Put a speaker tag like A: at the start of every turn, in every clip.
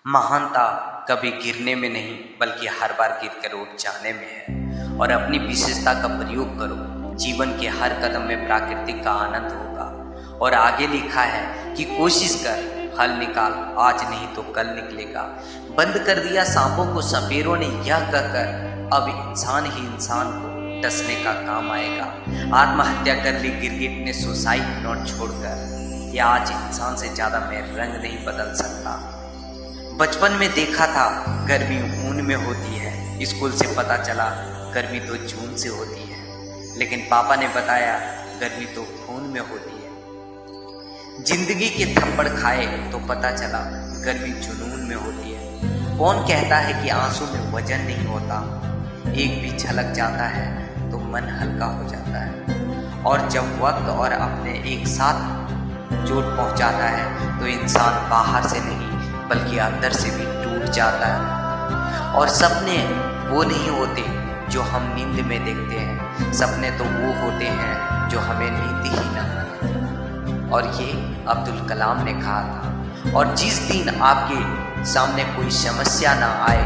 A: महानता कभी गिरने में नहीं बल्कि हर बार गिरकर उठ जाने में है। और अपनी विशेषता का प्रयोग करो। जीवन के हर कदम में प्राकृतिक का आनंद होगा। और आगे लिखा है कि कोशिश कर, हल निकाल, आज नहीं तो कल निकलेगा। बंद कर दिया सांपों को सपेरों ने यह कहकर अब इंसान ही इंसान को डसने का काम आएगा। आत्महत्या कर ली गिरगिट ने सुसाइड नोट छोड़कर। या आज इंसान से ज्यादा मैं रंग नहीं बदल सकता। बचपन में देखा था गर्मी ऊन में होती है। स्कूल से पता चला गर्मी तो जून से होती है। लेकिन पापा ने बताया गर्मी तो खून में होती है। जिंदगी के थप्पड़ खाए तो पता चला गर्मी जुनून में होती है। कौन कहता है कि आंसू में वजन नहीं होता। एक भी झलक जाता है तो मन हल्का हो जाता है। और जब वक्त और अपने एक साथ चोट पहुंचाता है तो इंसान बाहर से नहीं बल्कि अंदर से भी टूट जाता है। और सपने वो नहीं होते जो हम नींद में देखते हैं। सपने तो वो होते हैं जो हमें नींद ही न आए। और ये अब्दुल कलाम ने कहा था। और जिस दिन आपके सामने कोई समस्या ना आए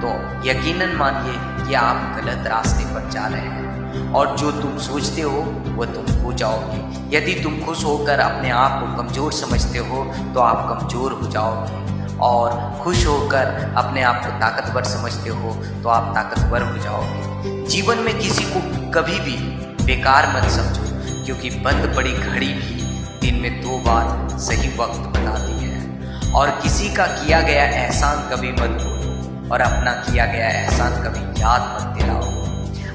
A: तो यकीनन मानिए कि आप गलत रास्ते पर जा रहे हैं। और जो तुम सोचते हो वो तुम हो जाओगे। यदि तुम खुश होकर अपने आप को कमज़ोर समझते हो तो आप कमज़ोर हो जाओगे। और खुश होकर अपने आप को ताकतवर समझते हो तो आप ताकतवर हो जाओगे। जीवन में किसी को कभी भी बेकार मत समझो, क्योंकि बंद पड़ी घड़ी भी दिन में 2 बार सही वक्त बताती है। और किसी का किया गया एहसान कभी मत भूलो और अपना किया गया एहसान कभी याद मत दिलाओ।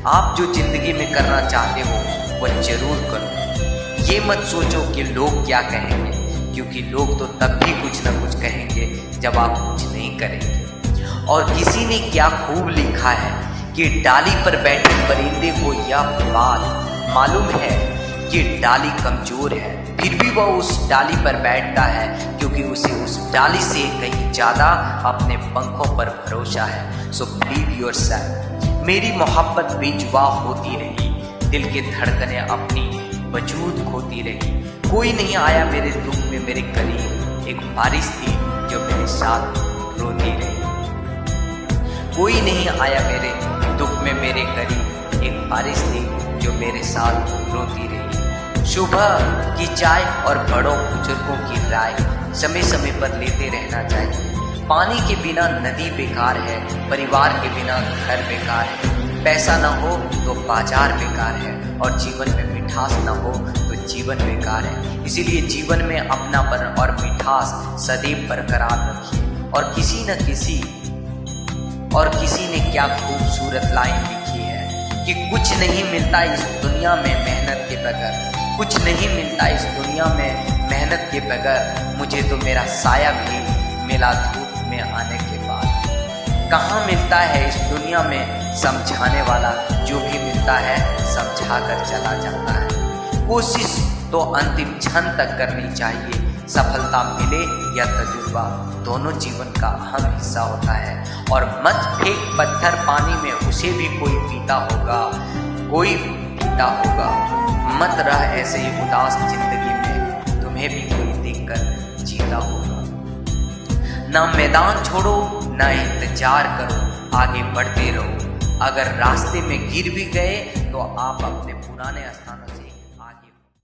A: आप जो जिंदगी में करना चाहते हो वह जरूर करो। ये मत सोचो कि लोग क्या कहेंगे, क्योंकि लोग तो तब भी कुछ ना कुछ कहेंगे जब आप कुछ नहीं करेंगे। और किसी ने क्या खूब लिखा है कि डाली पर बैठे परिंदे को यह बात मालूम है कि डाली कमजोर है, फिर भी वह उस डाली पर बैठता है क्योंकि उसे उस डाली से कहीं ज्यादा अपने पंखों पर भरोसा है। So believe yourself. मेरी मोहब्बत बेजुबा होती रही, दिल के धड़कने अपनी वजूद खोती रही। कोई नहीं आया मेरे दुख में मेरे करीब, एक बारिश थी जो मेरे साथ रोती रही। कोई नहीं आया मेरे दुख में मेरे करीब, एक बारिश थी जो मेरे साथ रोती रही। सुबह की चाय और बड़ों बुजुर्गों की राय समय समय पर लेते रहना चाहिए। पानी के बिना नदी बेकार है, परिवार के बिना घर बेकार है। पैसा ना हो तो बाजार बेकार है, और जीवन में मिठास ना हो तो जीवन बेकार है। इसीलिए जीवन में अपनापन और मिठास सदैव बरकरार रखिए। और किसी ने क्या खूबसूरत लाइन लिखी है कि कुछ नहीं मिलता इस दुनिया में मेहनत के बगैर। कुछ नहीं मिलता इस दुनिया में मेहनत के बगैर। मुझे तो मेरा साया भी मिला धूप में आने के बाद। कहाँ मिलता है इस दुनिया में समझाने वाला, जो भी मिलता है समझा कर चला जाता है। कोशिश तो अंतिम क्षण तक करनी चाहिए। सफलता मिले या तजुर्बा, दोनों जीवन का अहम हिस्सा होता है। और मत फेंक पत्थर पानी में, उसे भी कोई पीता होगा, कोई पीता होगा। मत रह ऐसे ही उदास जिंदगी में, तुम्हें भी कोई देखकर जीता होगा। ना मैदान छोड़ो ना इंतजार करो, आगे बढ़ते रहो। अगर रास्ते में गिर भी गए तो आप अपने पुराने